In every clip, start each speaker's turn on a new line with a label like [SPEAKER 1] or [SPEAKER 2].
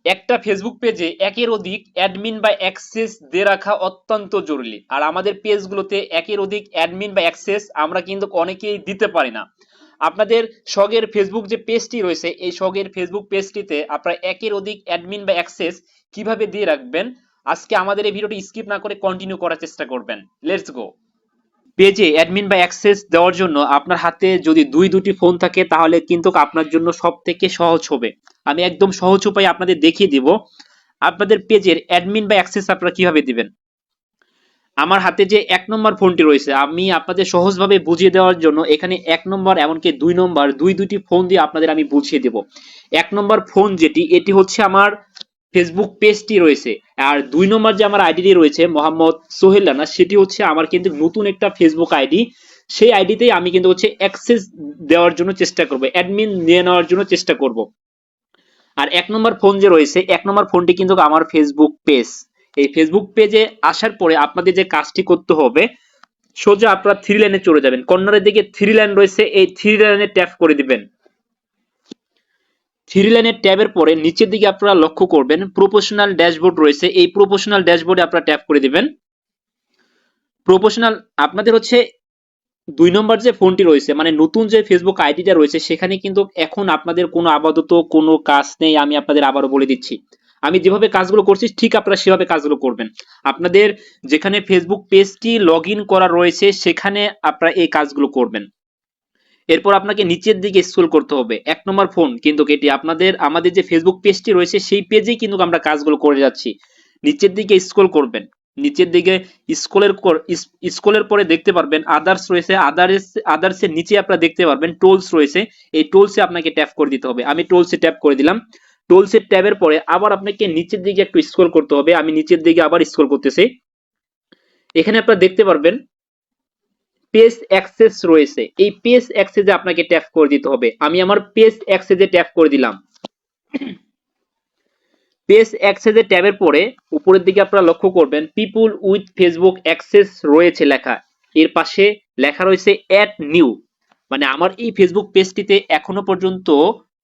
[SPEAKER 1] একটা ফেসবুক পেজে একের অধিক অ্যাডমিন বা অ্যাক্সেস দিয়ে রাখা অত্যন্ত জরুরি। আর আমাদের পেজগুলোতে একের অধিক অ্যাডমিন বা অ্যাক্সেস আমরা কিন্তু অনেকেই দিতে পারি না। আপনাদের শখের ফেসবুক যে পেজটি রয়েছে, এই শখের ফেসবুক পেজটিতে আপনারা একের অধিক অ্যাডমিন বা অ্যাক্সেস কিভাবে দিয়ে রাখবেন, আজকে আমাদের এই ভিডিওটি স্কিপ না করে কন্টিনিউ করার চেষ্টা করবেন। Let's go. পেজে অ্যাডমিন বা অ্যাক্সেস দেওয়ার জন্য আপনার হাতে যদি দুটি ফোন থাকে তাহলে কিন্তু আপনার জন্য সব থেকে সহজ হবে। আমি একদম সহজ উপায়ে আপনাদের দেখিয়ে দিব আপনাদের পেজের অ্যাডমিন বা অ্যাক্সেস আপনারা কিভাবে দিবেন। আমার হাতে যে 1 নম্বর ফোনটি রয়েছে, আমি আপনাদের সহজভাবে বুঝিয়ে দেওয়ার জন্য এখানে 1 নম্বর এমনকি 2 নম্বর দুটি ফোন দিয়ে আপনাদের আমি বুঝিয়ে দেব। 1 নম্বর ফোন যেটি, এটি হচ্ছে আমার ফেসবুক পেজটি রয়েছে। আর 2 নম্বর যে আমার আইডিটি রয়েছে মোহাম্মদ সোহেল রানা, সেটি হচ্ছে আমার কিন্তু নতুন একটা ফেসবুক আইডি। সেই আইডিতেই আমি কিন্তু হচ্ছে অ্যাক্সেস দেওয়ার জন্য চেষ্টা করব, অ্যাডমিন নিয়ে নেওয়ার জন্য চেষ্টা করব। আর 1 নম্বর ফোন যে রয়েছে, 1 নম্বর ফোনটি কিন্তু আমার ফেসবুক পেজ। এই ফেসবুক পেজে আসার পরে আপনাদের যে কাজটি করতে হবে, সোজা আপনারা থ্রি লাইনে চলে যাবেন। কর্নারের দিকে থ্রি লাইন রয়েছে, এই থ্রি লাইনে ট্যাপ করে দিবেন। থ্রি লাইনের ট্যাবের পরে নিচের দিকে আপনারা লক্ষ্য করবেন প্রফেশনাল ড্যাশবোর্ড রয়েছে, এই প্রফেশনাল ড্যাশবোর্ডে আপনারা ট্যাপ করে দিবেন। প্রফেশনাল আপনাদের হচ্ছে 2 নম্বর যে ফোনটি রয়েছে, মানে নতুন যে ফেসবুক আইডিটা রয়েছে, সেখানে কিন্তু এখন আপনাদের কোনো আপাতত কোনো কাজ নেই। আমি আপনাদের আবারও বলে দিচ্ছি, আমি যেভাবে কাজগুলো করছি ঠিক আপনারা সেভাবে কাজগুলো করবেন। আপনাদের যেখানে ফেসবুক পেজটি লগ ইন করা রয়েছে সেখানে আপনারা এই কাজগুলো করবেন। এরপর আপনাকে নিচের দিকে স্ক্রল করতে হবে। 1 নম্বর ফোন কিন্তু এটি আমাদের যে ফেসবুক পেজটি রয়েছে সেই পেজেই কিন্তু আমরা কাজগুলো করে যাচ্ছি। নিচের দিকে স্ক্রল করবেন। নিচের দিকে স্ক্রলের পরে দেখতে পারবেন আদার্স রয়েছে, আদার্সের নিচে আপনারা দেখতে পারবেন টোলস রয়েছে। এই টোলসে আপনাকে ট্যাপ করে দিতে হবে। আমি টোলসে ট্যাপ করে দিলাম। টোলসের ট্যাবের পরে আবার আপনাকে নিচের দিকে একটু স্ক্রল করতে হবে। আমি নিচের দিকে আবার স্ক্রল করতেছি। এখানে আপনারা দেখতে পারবেন পেজ অ্যাক্সেস রয়েছে, এই পেজ অ্যাক্সেসে আপনাকে ট্যাপ করে দিতে হবে। আমি আমার পেজ অ্যাক্সেসে ট্যাপ করে দিলাম। পেজ অ্যাক্সেসে ট্যাবের পরে উপরের দিকে আপনারা লক্ষ্য করবেন পিপুল উইথ ফেসবুক অ্যাক্সেস রয়েছে লেখা, এর পাশে লেখা রয়েছে অ্যাড নিউ। মানে আমার এই ফেসবুক পেজটিতে এখনো পর্যন্ত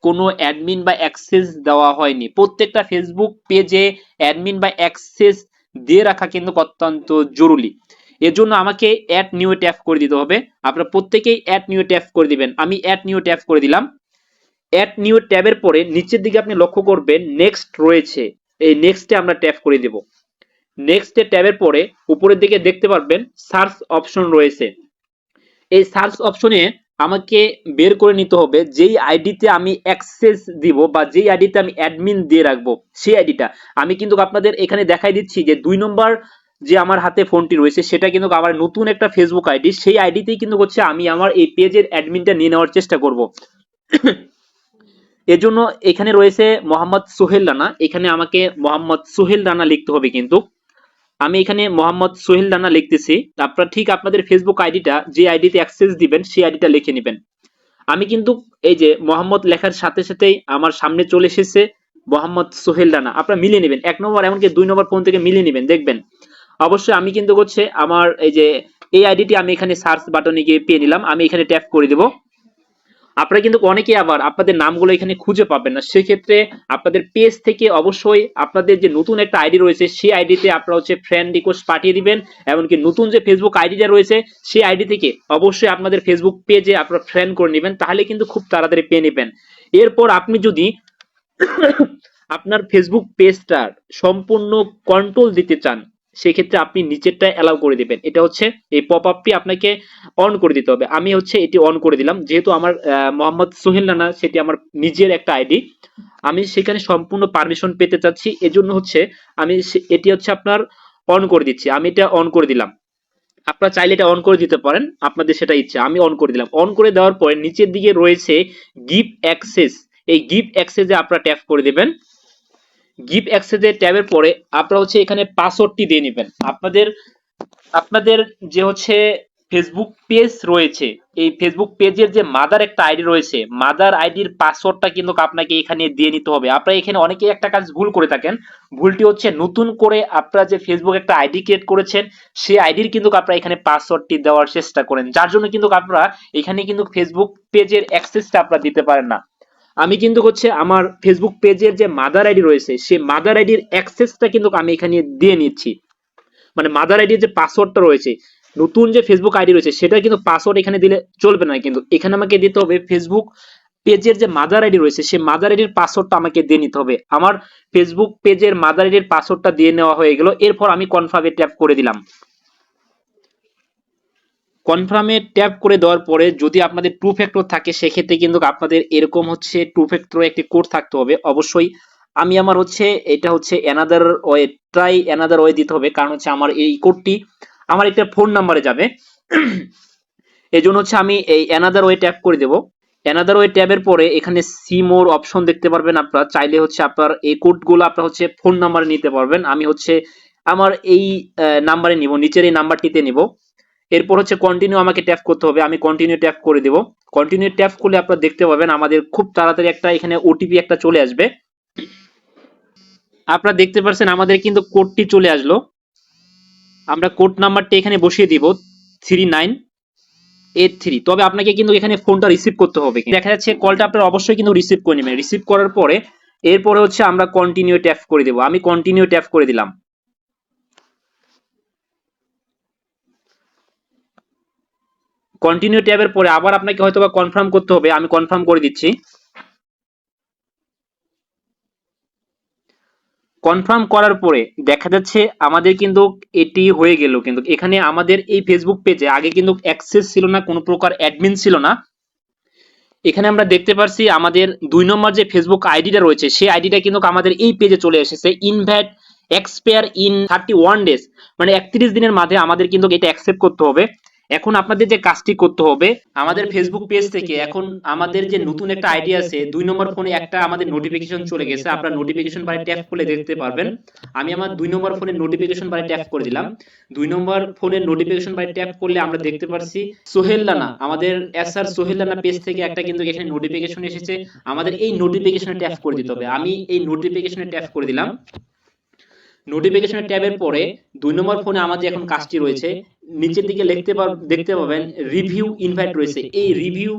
[SPEAKER 1] কোনো অ্যাডমিন বা অ্যাক্সেস দেওয়া হয়নি। প্রত্যেকটা ফেসবুক পেজে অ্যাডমিন বা অ্যাক্সেস দিয়ে রাখা কিন্তু অত্যন্ত জরুরি। এর জন্য আমাকে অ্যাড নিউ ট্যাপ করে দিতে হবে। আপনারা প্রত্যেকেই অ্যাড নিউ ট্যাপ করে দিবেন। আমি অ্যাড নিউ ট্যাপ করে দিলাম। অ্যাড নিউ ট্যাবের পরে নিচের দিকে আপনি লক্ষ্য করবেন নেক্সট রয়েছে, এই নেক্সটে আমরা ট্যাপ করে দেব। নেক্সটে ট্যাবের পরে উপরের দিকে দেখতে পারবেন সার্চ অপশন রয়েছে। এই সার্চ অপশনে আমাকে বের করে নিতে হবে যেই আইডিতে আমি অ্যাক্সেস দিব বা যেই আইডিতে আমি অ্যাডমিন দিয়ে রাখবো সেই আইডিটা। আমি কিন্তু আপনাদের এখানে দেখাই দিচ্ছি যে 2 নম্বর যে আমার হাতে ফোনটি রয়েছে সেটা কিন্তু আমার নতুন একটা ফেসবুক আইডি, সেই আইডিতেই কিন্তু হচ্ছে আমি আমার এই পেজের অ্যাডমিনটা নিয়ে নেওয়ার চেষ্টা করব। এজন্য এখানে রয়েছে মোহাম্মদ সোহেল রানা, এখানে আমাকে মোহাম্মদ সোহেল রানা লিখতে হবে। কিন্তু আমি এখানে মোহাম্মদ সোহেল রানা লিখতেছি। আপনারা ঠিক আপনাদের ফেসবুক আইডিটা যে আইডিতে অ্যাক্সেস দিবেন সেই আইডিটা লিখে নেবেন। আমি কিন্তু এই যে মোহাম্মদ লেখার সাথে সাথেই আমার সামনে চলে এসেছে মোহাম্মদ সোহেল রানা। আপনারা মিলিয়ে নেবেন, 1 নম্বর এমনকি 2 নম্বর ফোন থেকে মিলিয়ে নেবেন, দেখবেন অবশ্যই। আমি কিন্তু হচ্ছে আমার এই যে এই আইডিটি আমি এখানে সার্চ বাটনে গিয়ে পেয়ে নিলাম, আমি এখানে ট্যাপ করে দেব। আপনারা কিন্তু অনেকেই আবার আপনাদের নামগুলো এখানে খুঁজে পাবেন না, সেক্ষেত্রে আপনাদের পেজ থেকে অবশ্যই আপনাদের যে নতুন একটা আইডি রয়েছে সেই আইডিতে আপনারা হচ্ছে ফ্রেন্ড রিকোয়েস্ট পাঠিয়ে দিবেন। এমনকি নতুন যে ফেসবুক আইডিটা রয়েছে সেই আইডি থেকে অবশ্যই আপনাদের ফেসবুক পেজে আপনারা ফ্রেন্ড করে নেবেন, তাহলে কিন্তু খুব তাড়াতাড়ি পেয়ে নেবেন। এরপর আপনি যদি আপনার ফেসবুক পেজটার সম্পূর্ণ কন্ট্রোল দিতে চান সেক্ষেত্রে আপনি নিচেরটা অ্যালাউ করে দিবেন। এটা হচ্ছে এই পপ আপটি আপনাকে অন করে দিতে হবে। আমি হচ্ছে এটি অন করে দিলাম, যেহেতু আমার মোহাম্মদ সোহেল রানা সেটি আমার নিজের একটা আইডি, আমি সেখানে সম্পূর্ণ পারমিশন পেতে চাচ্ছি। এজন্য হচ্ছে আমি এটি হচ্ছে আপনার অন করে দিচ্ছি। আমি এটা অন করে দিলাম। আপনারা চাইলে এটা অন করে দিতে পারেন, আপনাদের সেটা ইচ্ছা। আমি অন করে দিলাম। অন করে দেওয়ার পরে নিচের দিকে রয়েছে গিভ অ্যাক্সেস, এই গিভ অ্যাক্সেসে আপনারা ট্যাপ করে দিবেন। গিভ অ্যাক্সেসে ট্যাবের পরে আপনারা হচ্ছে এখানে পাসওয়ার্ডটি দিয়ে নেবেন। আপনাদের আপনাদের যে হচ্ছে ফেসবুক পেজ রয়েছে, এই ফেসবুক পেজের যে মাদার একটা আইডি রয়েছে, মাদার আইডির পাসওয়ার্ডটা কিন্তু আপনাকে এখানে দিয়ে নিতে হবে। আপনারা এখানে অনেকেই একটা কাজ ভুল করে থাকেন, ভুলটি হচ্ছে নতুন করে আপনারা যে ফেসবুক একটা আইডি ক্রিয়েট করেছেন সেই আইডির কিন্তু আপনারা এখানে পাসওয়ার্ডটি দেওয়ার চেষ্টা করেন, যার জন্য কিন্তু আপনারা এখানে কিন্তু ফেসবুক পেজের অ্যাক্সেসটা আপনারা দিতে পারেন না। আমি কিন্তু হচ্ছে আমার ফেসবুক পেজের যে মাদার আইডি রয়েছে সেই মাদার আইডির অ্যাক্সেসটা কিন্তু আমি এখানে দিয়ে নিচ্ছি। মানে মাদার আইডির যে পাসওয়ার্ডটা রয়েছে, নতুন যে ফেসবুক আইডি রয়েছে সেটা কিন্তু পাসওয়ার্ড এখানে দিলে চলবে না, কিন্তু এখানে আমাকে দিতে হবে ফেসবুক পেজের যে মাদার আইডি রয়েছে সেই মাদার আইডির পাসওয়ার্ডটা আমাকে দিয়ে নিতে হবে। আমার ফেসবুক পেজের মাদার আইডির পাসওয়ার্ডটা দিয়ে নেওয়া হয়ে গেল। এরপর আমি কনফার্মে ট্যাপ করে দিলাম। কনফার্মে ট্যাপ করে দেওয়ার পরে যদি আপনাদের টু ফ্যাক্টর থাকে সেক্ষেত্রে কিন্তু আপনাদের এরকম হচ্ছে টু ফ্যাক্টর একটি কোড থাকতে হবে অবশ্যই। আমি আমার হচ্ছে এটা হচ্ছে another way, try another way দিতে হবে, কারণ হচ্ছে আমার এই কোডটি আমার একটা ফোন নাম্বারে যাবে। এই জন্য হচ্ছে আমি এই অ্যানাদার ওয়ে ট্যাপ করে দেব। অ্যানাদার ওয়ে ট্যাবের পরে এখানে সি মোর অপশন দেখতে পারবেন। আপনারা চাইলে হচ্ছে আপনার এই কোডগুলো আপনারা হচ্ছে ফোন নাম্বারে নিতে পারবেন। আমি হচ্ছে আমার এই নাম্বারে নিব, নিচের এই নাম্বারটিতে নিব। এরপর হচ্ছে কন্টিনিউ আমাকে ট্যাপ করতে হবে, আমি কন্টিনিউ ট্যাপ করে দেব। কন্টিনিউ ট্যাপ করলে আপনারা দেখতে পাবেন আমাদের খুব তাড়াতাড়ি একটা এখানে ওটিপি একটা চলে আসবে। আপনারা দেখতে পাচ্ছেন আমাদের কিন্তু কোডটি চলে আসলো। আমরা কোড নাম্বারটি এখানে বসিয়ে দিব 3983। তবে আপনাকে কিন্তু এখানে ফোনটা রিসিভ করতে হবে। দেখা যাচ্ছে কলটা আপনারা অবশ্যই কিন্তু রিসিভ করে নেবেন। রিসিভ করার পরে এরপরে হচ্ছে আমরা কন্টিনিউ ট্যাপ করে দেব। আমি কন্টিনিউ ট্যাপ করে দিলাম। কন্টিনিউ ট্যাবের পরে আবার আপনাকে হয়তোবা কনফার্ম করতে হবে, আমি কনফার্ম করে দিচ্ছি। কনফার্ম করার পরে দেখা যাচ্ছে আমাদের কিন্তু এটি হয়ে গেল। কিন্তু এখানে আমাদের এই ফেসবুক পেজে আগে কিন্তু অ্যাক্সেস ছিল না, কোনো প্রকার অ্যাডমিন ছিল না। এখানে আমরা দেখতে পাচ্ছি আমাদের 2 নম্বর যে ফেসবুক আইডিটা রয়েছে সেই আইডিটা কিন্তু আমাদের এই পেজে চলে এসেছে। ইনভাইট এক্সপায়ার ইন 31 ডেজ, মানে 31 দিনের মাঝে আমাদের কিন্তু এটা অ্যাকসেপ্ট করতে হবে। এখন আপনাদের যে কাজটি করতে হবে, আমাদের ফেসবুক পেজ থেকে এখন আমাদের যে নতুন একটা আইডি আছে 2 নম্বর ফোনে একটা আমাদের নোটিফিকেশন চলে গেছে। আপনারা নোটিফিকেশন বারে ট্যাপ করলে দেখতে পারবেন। আমি আমার 2 নম্বর ফোনের নোটিফিকেশন বারে ট্যাপ করে দিলাম। 2 নম্বর ফোনের নোটিফিকেশন বারে ট্যাপ করলে আমরা দেখতে পাচ্ছি সোহেল রানা, আমাদের এসআর সোহেল রানা পেজ থেকে একটা কিন্তু এখানে নোটিফিকেশন এসেছে। আমাদের এই নোটিফিকেশনে ট্যাপ করে দিতে হবে। আমি এই নোটিফিকেশনে ট্যাপ করে দিলাম। নোটিফিকেশনের ট্যাবের পরে 2 নম্বর ফোনে আমাদের এখন কাজটি রয়েছে, নিচের দিকে দেখতে পাবেন রিভিউ ইনভাইট রয়েছে। এই রিভিউ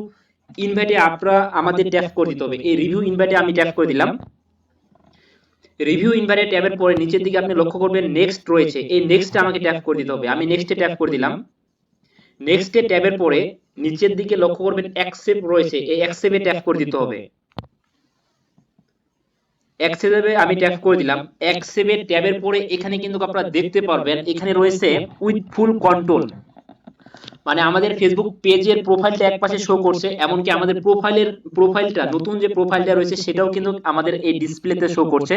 [SPEAKER 1] ইনভাইটে আপনারা আমাদের ট্যাপ করে দিতে হবে। এই রিভিউ ইনভাইটে আমি ট্যাপ করে দিলাম। রিভিউ ইনভাইটে ট্যাবের পরে নিচের দিকে আপনি লক্ষ্য করবেন নেক্সট রয়েছে, এই নেক্সটে আমাকে ট্যাপ করে দিতে হবে। আমি নেক্সটে ট্যাপ করে দিলাম। নেক্সটে ট্যাবের পরে নিচের দিকে লক্ষ্য করবেন অ্যাকসেপ্ট রয়েছে, এই অ্যাকসেপ্টে ট্যাপ করে দিতে হবে। অ্যাকসেপ্টে আমি ট্যাপ করে দিলাম। অ্যাকসেপ্টে ট্যাবের পরে এখানে কিন্তু আপনারা দেখতে পারবেন এখানে রয়েছে উইথ ফুল কন্ট্রোল, মানে আমাদের ফেসবুক পেজের প্রোফাইলটা একপাশে শো করছে, এমনকি আমাদের প্রোফাইলটা নতুন যে প্রোফাইলটা রয়েছে সেটাও কিন্তু আমাদের এই ডিসপ্লেতে শো করছে।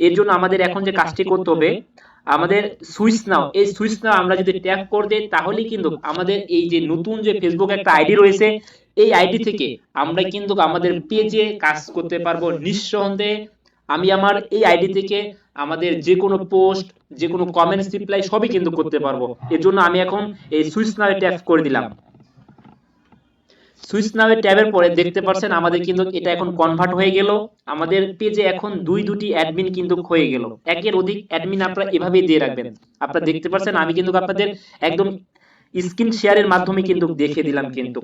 [SPEAKER 1] এর জন্য আমাদের এখন যে কাজটি করতে হবে, আমাদের সুইচ নাও, এই সুইচ নাও আমরা যদি ট্যাপ করে দেই তাহলেই কিন্তু আমাদের এই যে নতুন যে ফেসবুক একটা আইডি রয়েছে এই আইডি থেকে আমরা কিন্তু আমাদের পেজে কাজ করতে পারবো নিঃসন্দেহে। আমি আমার এই আইডি থেকে আমাদের যে কোনো পোস্ট, যে কোনো কমেন্টস রিপ্লাই সবই কিন্তু করতে পারবো। এর জন্য আমি এখন এই সুইচ নাও ট্যাপ করে দিলাম। সুইচ নাও ট্যাবের পরে দেখতে পাচ্ছেন আমাদের কিন্তু এটা এখন কনভার্ট হয়ে গেল। আমাদের পেজে এখন দুটি অ্যাডমিন কিন্তু হয়ে গেল। একের অধিক অ্যাডমিন আপনারা এভাবেই দিয়ে রাখবেন। আপনারা দেখতে পাচ্ছেন আমি কিন্তু আপনাদের একদম স্ক্রিন শেয়ারের মাধ্যমে কিন্তু দেখিয়ে দিলাম কিন্তু